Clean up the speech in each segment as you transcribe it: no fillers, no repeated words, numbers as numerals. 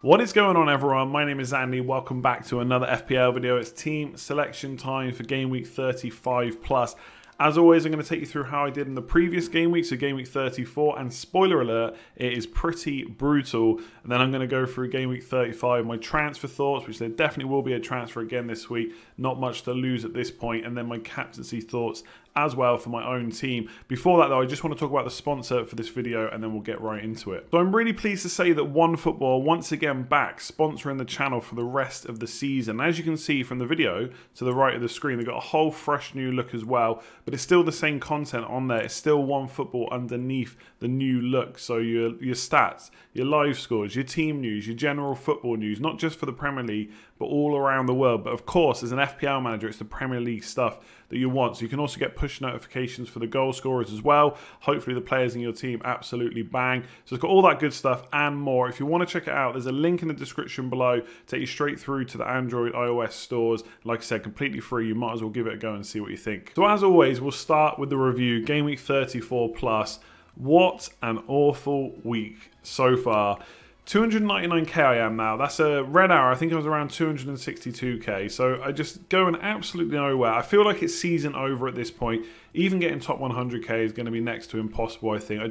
What is going on, everyone? My name is Andy. Welcome back to another FPL video. It's team selection time for game week 35 plus. As always, I'm going to take you through how I did in the previous game week, so game week 34, and spoiler alert, it is pretty brutal. And then I'm going to go through game week 35, my transfer thoughts, which there definitely will be a transfer again this week, not much to lose at this point, and then my captaincy thoughts as well for my own team. Before that though, I just want to talk about the sponsor for this video and then we'll get right into it. So I'm really pleased to say that OneFootball once again back sponsoring the channel for the rest of the season. As you can see from the video to the right of the screen, they've got a whole fresh new look as well, but it's still the same content on there. It's still OneFootball underneath the new look. So your stats, your live scores, your team news, your general football news, not just for the Premier League, but all around the world. But of course, as an FPL manager, it's the Premier League stuff that you want. So you can also get push notifications for the goal scorers as well. Hopefully the players in your team absolutely bang. So it's got all that good stuff and more. If you want to check it out, there's a link in the description below. Take you straight through to the Android, iOS stores. Like I said, completely free. You might as well give it a go and see what you think. So as always, we'll start with the review. Game week 34 plus. What an awful week so far. 299k I am now. That's a red hour. I think I was around 262k. So I just going absolutely nowhere. I feel like it's season over at this point. Even getting top 100k is going to be next to impossible, I think.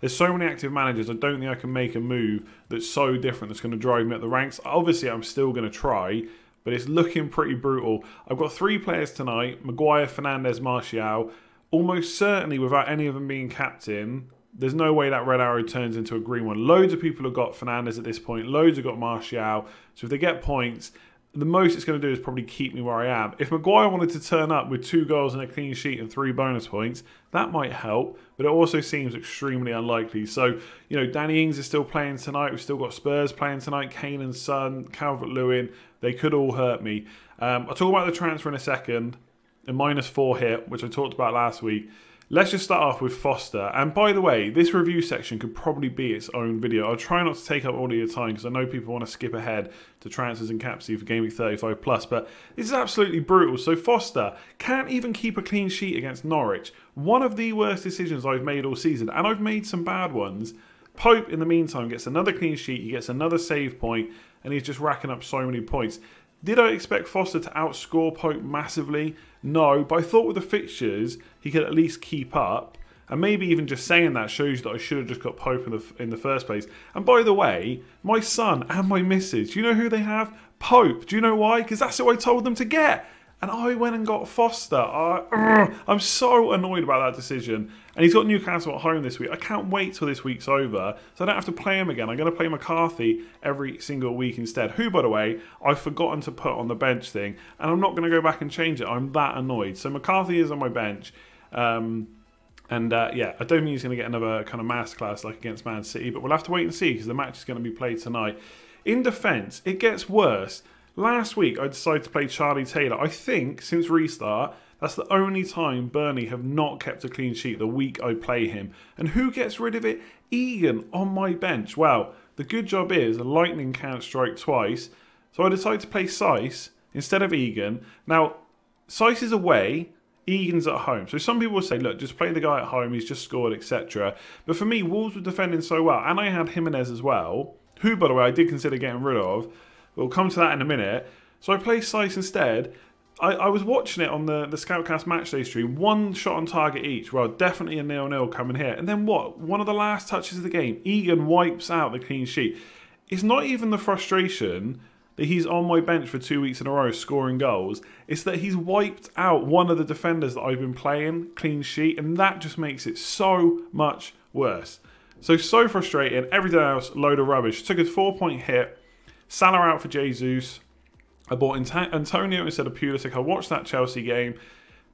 There's so many active managers. I don't think I can make a move that's so different that's going to drive me up the ranks. Obviously, I'm still going to try, but it's looking pretty brutal. I've got 3 players tonight. Maguire, Fernandes, Martial. Almost certainly without any of them being captain. There's no way that red arrow turns into a green one. Loads of people have got Fernandes at this point. Loads have got Martial. So if they get points, the most it's going to do is probably keep me where I am. If Maguire wanted to turn up with 2 goals and a clean sheet and 3 bonus points, that might help. But it also seems extremely unlikely. So, you know, Danny Ings is still playing tonight. We've still got Spurs playing tonight. Kane and Son, Calvert-Lewin. They could all hurt me. I'll talk about the transfer in a second. A -4 hit, which I talked about last week. Let's just start off with Foster. And by the way, this review section could probably be its own video. I'll try not to take up all of your time because I know people want to skip ahead to transfers and captaincy for game week 35 plus. But this is absolutely brutal. So Foster can't even keep a clean sheet against Norwich. One of the worst decisions I've made all season. And I've made some bad ones. Pope, in the meantime, gets another clean sheet. He gets another save point. And he's just racking up so many points. Did I expect Foster to outscore Pope massively? No, but I thought with the fixtures, he could at least keep up. And maybe even just saying that shows that I should have just got Pope in the first place. And by the way, my son and my missus, do you know who they have? Pope. Do you know why? Because that's who I told them to get. And I went and got Foster. I'm so annoyed about that decision. And he's got Newcastle at home this week. I can't wait till this week's over, so I don't have to play him again. I'm going to play McCarthy every single week instead. Who, by the way, I've forgotten to put on the bench thing. And I'm not going to go back and change it. I'm that annoyed. So McCarthy is on my bench. Yeah, I don't think he's going to get another kind of masterclass like against Man City. But we'll have to wait and see because the match is going to be played tonight. In defence, it gets worse. Last week, I decided to play Charlie Taylor. I think, since restart, that's the only time Burnley have not kept a clean sheet the week I play him. And who gets rid of it? Egan on my bench. Well, the good job is lightning can't strike twice. So I decided to play Sice instead of Egan. Now, Sice is away. Egan's at home. So some people will say, look, just play the guy at home. He's just scored, etc. But for me, Wolves were defending so well. And I had Jimenez as well, who, by the way, I did consider getting rid of. We'll come to that in a minute. So I played Sice instead. I was watching it on the Scoutcast Matchday stream. 1 shot on target each. Well, definitely a 0-0 coming here. And then what? One of the last touches of the game. Egan wipes out the clean sheet. It's not even the frustration that he's on my bench for 2 weeks in a row scoring goals. It's that he's wiped out one of the defenders that I've been playing, clean sheet. And that just makes it so much worse. So frustrating. Everything else, load of rubbish. Took a 4-point hit. Salah out for Jesus. I bought Antonio instead of Pulisic. I watched that Chelsea game.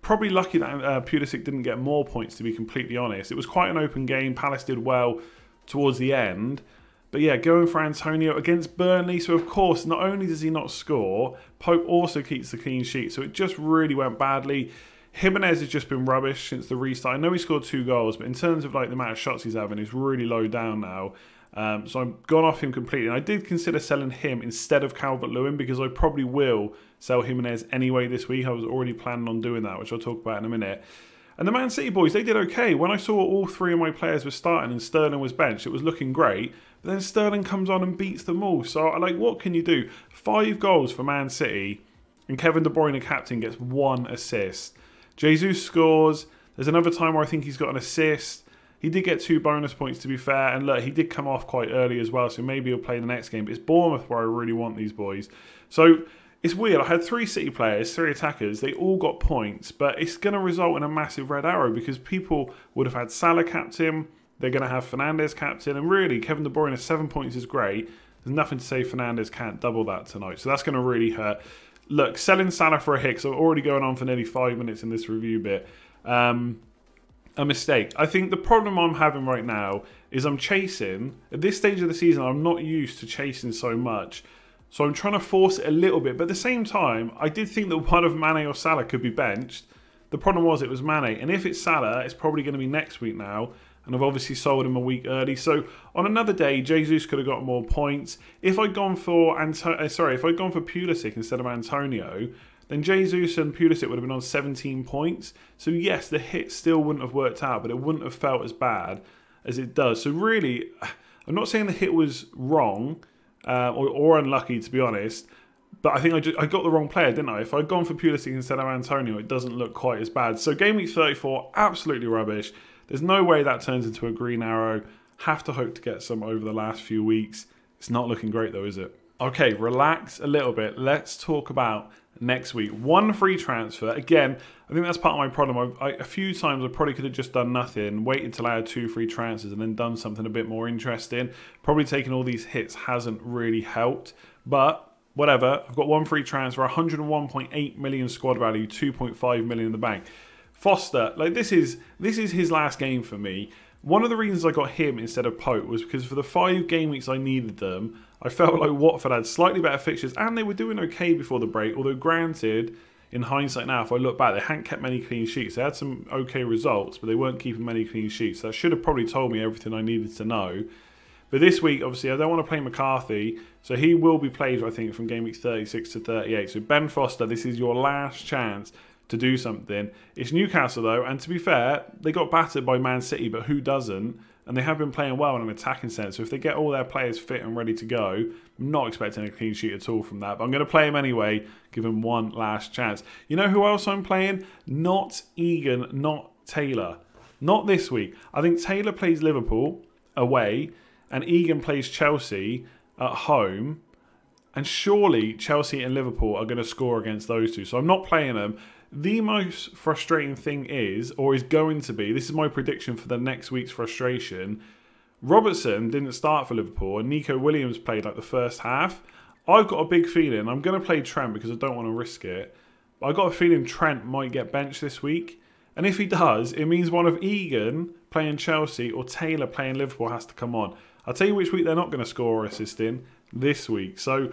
Probably lucky that Pulisic didn't get more points, to be completely honest. It was quite an open game. Palace did well towards the end. But yeah, going for Antonio against Burnley. So of course, not only does he not score, Pope also keeps the clean sheet. So it just really went badly. Jimenez has just been rubbish since the restart. I know he scored 2 goals, but in terms of like the amount of shots he's having, he's really low down now. So I've gone off him completely. And I did consider selling him instead of Calvert-Lewin because I probably will sell Jimenez anyway this week. I was already planning on doing that, which I'll talk about in a minute. And the Man City boys, they did okay. When I saw all three of my players were starting and Sterling was benched, it was looking great. But then Sterling comes on and beats them all. So, like, what can you do? 5 goals for Man City, and Kevin De Bruyne, captain, gets 1 assist. Jesus scores. There's another time where I think he's got an assist. He did get 2 bonus points, to be fair. And look, he did come off quite early as well, so maybe he'll play the next game. But it's Bournemouth where I really want these boys. So it's weird. I had 3 City players, 3 attackers. They all got points, but it's going to result in a massive red arrow because people would have had Salah captain. They're going to have Fernandes captain. And really, Kevin De Bruyne, 7 points is great. There's nothing to say Fernandes can't double that tonight. So that's going to really hurt. Look, selling Salah for a hit, so I'm already going on for nearly 5 minutes in this review bit. A mistake. I think the problem I'm having right now is I'm chasing. At this stage of the season, I'm not used to chasing so much. So I'm trying to force it a little bit. But at the same time, I did think that one of Mane or Salah could be benched. The problem was it was Mane. And if it's Salah, it's probably going to be next week now. And I've obviously sold him a week early. So on another day, Jesus could have got more points. If I'd gone for Pulisic instead of Antonio, then Jesus and Pulisic would have been on 17 points. So yes, the hit still wouldn't have worked out, but it wouldn't have felt as bad as it does. So really, I'm not saying the hit was wrong or unlucky, to be honest. But I think I got the wrong player, didn't I? If I'd gone for Pulisic instead of Antonio, it doesn't look quite as bad. So game week 34, absolutely rubbish. There's no way that turns into a green arrow. Have to hope to get some over the last few weeks. It's not looking great though, is it? Okay, relax a little bit. Let's talk about next week. 1 free transfer. Again, I think that's part of my problem. A few times I probably could have just done nothing, waited until I had 2 free transfers and then done something a bit more interesting. Probably taking all these hits hasn't really helped. But whatever. I've got 1 free transfer, 101.8 million squad value, 2.5 million in the bank. Foster, like this is his last game for me. One of the reasons I got him instead of Pope was because for the 5 game weeks I needed them, I felt like Watford had slightly better fixtures and they were doing okay before the break. Although granted, in hindsight now, if I look back, they hadn't kept many clean sheets. They had some okay results, but they weren't keeping many clean sheets. That should have probably told me everything I needed to know. But this week, obviously, I don't want to play McCarthy, so he will be played, I think, from game week 36 to 38. So Ben Foster, this is your last chance to do something. It's Newcastle though, and to be fair, they got battered by Man City, but who doesn't? And they have been playing well in an attacking sense. So if they get all their players fit and ready to go, I'm not expecting a clean sheet at all from that. But I'm going to play him anyway, give him one last chance. You know who else I'm playing? Not Egan, not Taylor. Not this week. I think Taylor plays Liverpool away, and Egan plays Chelsea at home. And surely Chelsea and Liverpool are going to score against those two. So I'm not playing them. The most frustrating thing is, or is going to be, this is my prediction for the next week's frustration, Robertson didn't start for Liverpool and Nico Williams played like the first half. I've got a big feeling, I'm going to play Trent because I don't want to risk it, but I've got a feeling Trent might get benched this week. And if he does, it means one of Egan playing Chelsea or Taylor playing Liverpool has to come on. I'll tell you which week they're not going to score or assist in, this week. So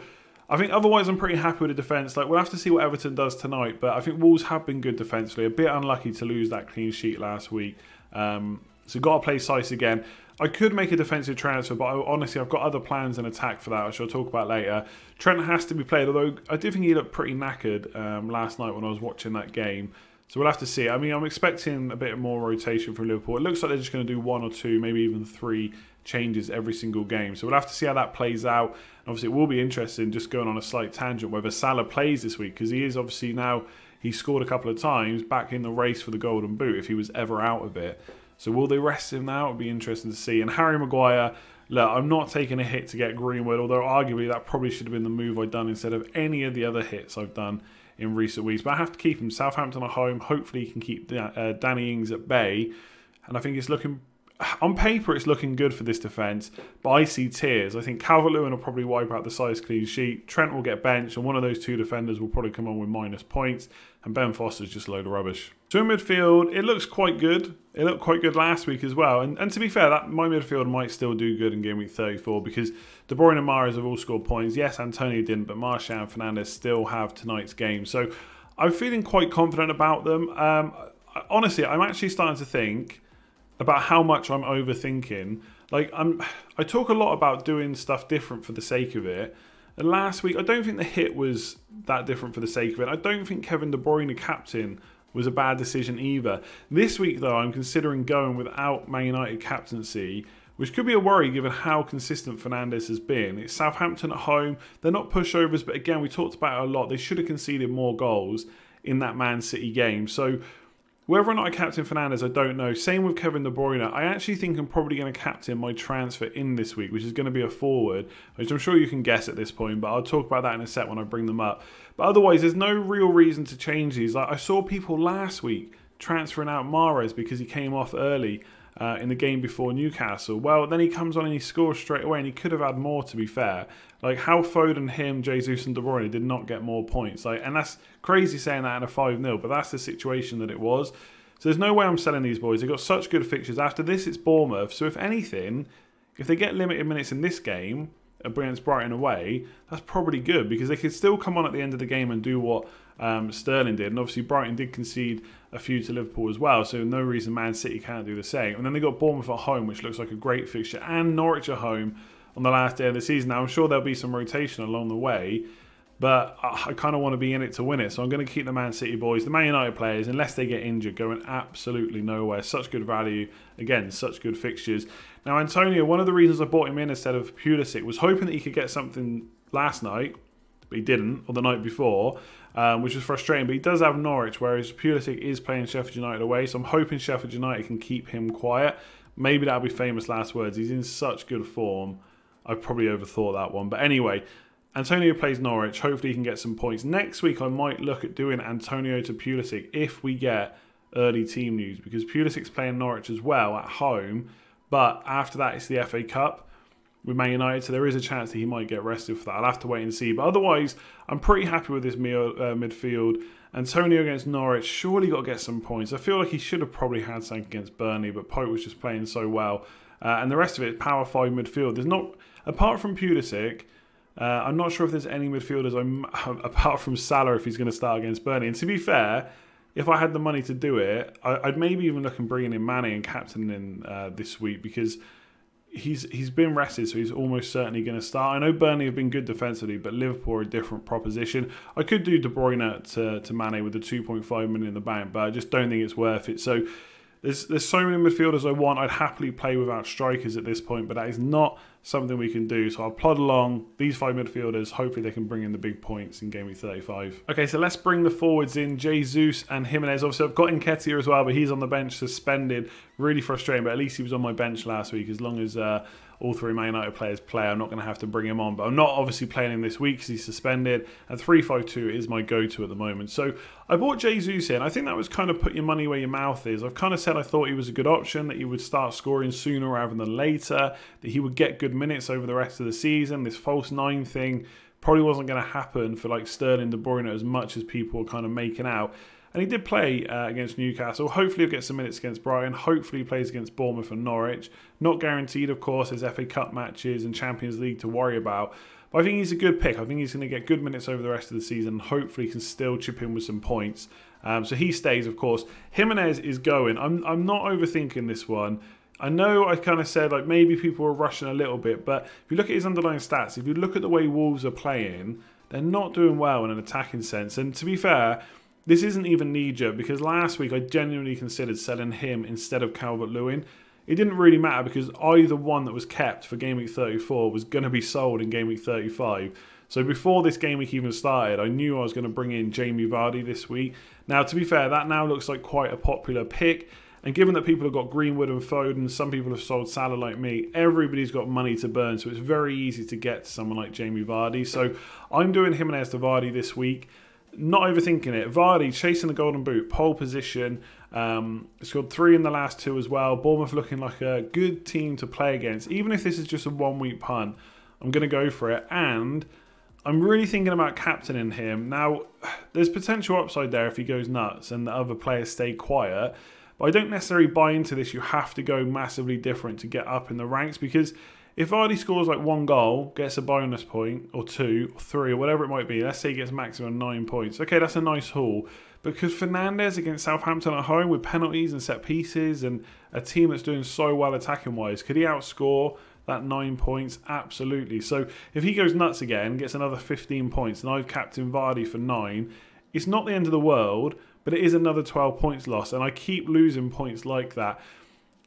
I think otherwise I'm pretty happy with the defence. Like, we'll have to see what Everton does tonight, but I think Wolves have been good defensively. A bit unlucky to lose that clean sheet last week. So got to play Sice again. I could make a defensive transfer, but honestly, I've got other plans in attack for that, which I'll talk about later. Trent has to be played, although I do think he looked pretty knackered last night when I was watching that game. So we'll have to see. I mean, I'm expecting a bit more rotation from Liverpool. It looks like they're just going to do 1 or 2, maybe even 3 changes every single game. So we'll have to see how that plays out. And obviously, it will be interesting, just going on a slight tangent, whether Salah plays this week, because he is obviously now, he scored a couple of times back in the race for the Golden Boot if he was ever out of it. So will they rest him now? It'll be interesting to see. And Harry Maguire, look, I'm not taking a hit to get Greenwood, although arguably that probably should have been the move I'd done instead of any of the other hits I've done in recent weeks. But I have to keep him. Southampton at home. Hopefully he can keep Danny Ings at bay. And I think it's looking, on paper, it's looking good for this defence. But I see tears. I think Calvert-Lewin will probably wipe out the size clean sheet. Trent will get benched. And one of those 2 defenders will probably come on with minus points. And Ben Foster's just a load of rubbish. So in midfield, it looks quite good. It looked quite good last week as well. And to be fair, my midfield might still do good in game week 34 because De Bruyne and Mahrez have all scored points. Yes, Antonio didn't, but Martial and Fernandes still have tonight's game. So I'm feeling quite confident about them. Honestly, I'm actually starting to think about how much I'm overthinking. Like, I talk a lot about doing stuff different for the sake of it. And last week, I don't think the hit was that different for the sake of it. I don't think Kevin De Bruyne captain was a bad decision either. This week, though, I'm considering going without Man United captaincy, which could be a worry given how consistent Fernandes has been. It's Southampton at home. They're not pushovers, but again, we talked about it a lot. They should have conceded more goals in that Man City game. So whether or not I captain Fernandes, I don't know. Same with Kevin De Bruyne. I actually think I'm probably going to captain my transfer in this week, which is going to be a forward, which I'm sure you can guess at this point, but I'll talk about that in a sec when I bring them up. But otherwise, there's no real reason to change these. Like I saw people last week transferring out Mahrez because he came off early in the game before Newcastle. Well, then he comes on and he scores straight away, and he could have had more, to be fair. Like how Foden, him, Jesus and De Bruyne did not get more points. And that's crazy saying that in a 5-0, but that's the situation that it was. So there's no way I'm selling these boys. They've got such good fixtures. After this, it's Bournemouth. So if anything, if they get limited minutes in this game against Brighton away, that's probably good because they could still come on at the end of the game and do what Sterling did. And obviously Brighton did concede a few to Liverpool as well, so no reason Man City can't do the same. And then they got Bournemouth at home, which looks like a great fixture, and Norwich at home on the last day of the season. Now I'm sure there'll be some rotation along the way, but I kind of want to be in it to win it, so I'm going to keep the Man City boys. The Man United players, unless they get injured, going absolutely nowhere. Such good value. Again, such good fixtures. Now, Antonio, one of the reasons I bought him in instead of Pulisic was hoping that he could get something last night, but he didn't, or the night before, which was frustrating. But he does have Norwich, whereas Pulisic is playing Sheffield United away, so I'm hoping Sheffield United can keep him quiet. Maybe that'll be famous last words. He's in such good form. I probably overthought that one. But anyway, Antonio plays Norwich. Hopefully he can get some points. Next week, I might look at doing Antonio to Pulisic if we get early team news, because Pulisic's playing Norwich as well at home. But after that, it's the FA Cup with Man United, so there is a chance that he might get rested for that. I'll have to wait and see. But otherwise, I'm pretty happy with this midfield. Antonio against Norwich, surely got to get some points. I feel like he should have probably had something against Burnley, but Pope was just playing so well. And the rest of it, power 5 midfield. There's not, apart from Pulisic, I'm not sure if there's any midfielders apart from Salah if he's going to start against Burnley. And to be fair, if I had the money to do it, I'd maybe even look and bring in Mane and captain in this week, because he's been rested, so he's almost certainly going to start. I know Burnley have been good defensively, but Liverpool are a different proposition. I could do De Bruyne to Mane with the 2.5 million in the bank, but I just don't think it's worth it. So there's so many midfielders I want. I'd happily play without strikers at this point, but that is not something we can do. So I'll plod along these 5 midfielders. Hopefully they can bring in the big points in Game Week 35. Okay, so let's bring the forwards in. Jesus and Jimenez. Obviously I've got Nketiah as well, but he's on the bench suspended. Really frustrating, but at least he was on my bench last week. As long as all 3 Man United players play, I'm not going to have to bring him on. But I'm not obviously playing him this week because he's suspended. And 3-5-2 is my go-to at the moment. So I bought Jesus in. I think that was kind of put your money where your mouth is. I've kind of said I thought he was a good option, that he would start scoring sooner rather than later, that he would get good minutes over the rest of the season. This false 9 thing probably wasn't going to happen for like Sterling, De Bruyne as much as people were kind of making out. And he did play against Newcastle. Hopefully he'll get some minutes against Brighton. Hopefully he plays against Bournemouth and Norwich. Not guaranteed, of course. There's FA Cup matches and Champions League to worry about. But I think he's a good pick. I think he's going to get good minutes over the rest of the season. Hopefully he can still chip in with some points. So he stays, of course. Jimenez is going. I'm not overthinking this one. I know I kind of said like maybe people are rushing a little bit, but if you look at his underlying stats, if you look at the way Wolves are playing, they're not doing well in an attacking sense. And to be fair, this isn't even knee-jerk, because last week I genuinely considered selling him instead of Calvert-Lewin. It didn't really matter because either one that was kept for Game Week 34 was going to be sold in Game Week 35. So before this game week even started, I knew I was going to bring in Jamie Vardy this week. Now, to be fair, that now looks like quite a popular pick. And given that people have got Greenwood and Foden, some people have sold Salah like me, everybody's got money to burn. So it's very easy to get to someone like Jamie Vardy. So I'm doing Jimenez to Vardy this week. Not overthinking it. Vardy chasing the golden boot, pole position. Scored 3 in the last 2 as well. Bournemouth looking like a good team to play against. Even if this is just a 1-week punt, I'm going to go for it. And I'm really thinking about captaining him. Now, there's potential upside there if he goes nuts and the other players stay quiet. But I don't necessarily buy into this. You have to go massively different to get up in the ranks, because if Vardy scores like 1 goal, gets a bonus point, or 2, or 3, or whatever it might be, let's say he gets maximum 9 points. Okay, that's a nice haul. Because Fernandes against Southampton at home with penalties and set pieces and a team that's doing so well attacking-wise, could he outscore that 9 points? Absolutely. So if he goes nuts again, gets another 15 points, and I've captained Vardy for 9, it's not the end of the world. but it is another 12 points loss, and I keep losing points like that.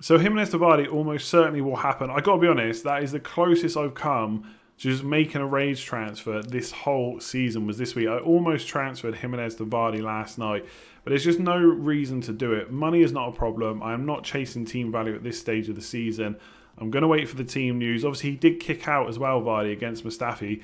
So Jimenez Vardy almost certainly will happen. I got to be honest, that is the closest I've come to just making a rage transfer this whole season was this week. I almost transferred Jimenez Vardy last night, but there's just no reason to do it. Money is not a problem. I am not chasing team value at this stage of the season. I'm going to wait for the team news. Obviously, he did kick out as well, Vardy, against Mustafi.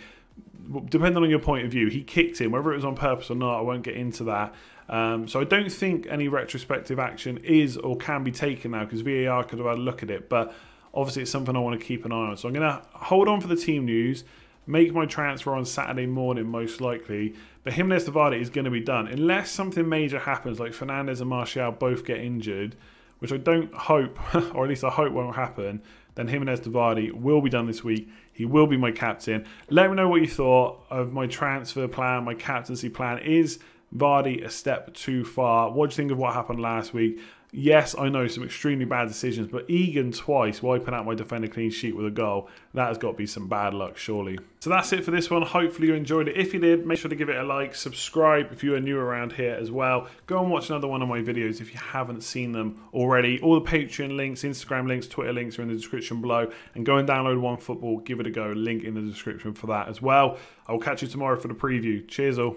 Depending on your point of view, he kicked him. Whether it was on purpose or not, I won't get into that. So I don't think any retrospective action is or can be taken now because VAR could have had a look at it. But obviously, it's something I want to keep an eye on. So I'm going to hold on for the team news, make my transfer on Saturday morning most likely. But Jimenez Vardy is going to be done. Unless something major happens, like Fernandes and Martial both get injured, which I don't hope, or at least I hope won't happen, then Jimenez Vardy will be done this week. He will be my captain. Let me know what you thought of my transfer plan, my captaincy plan. Is Vardy a step too far? What do you think of what happened last week? Yes, I know some extremely bad decisions, but Egan twice wiping out my defender clean sheet with a goal, that has got to be some bad luck, surely. So that's it for this one. Hopefully you enjoyed it. If you did, make sure to give it a like, subscribe if you are new around here as well. Go and watch another one of my videos if you haven't seen them already. All the Patreon links, Instagram links, Twitter links are in the description below. And go and download OneFootball, give it a go. Link in the description for that as well. I will catch you tomorrow for the preview. Cheers all.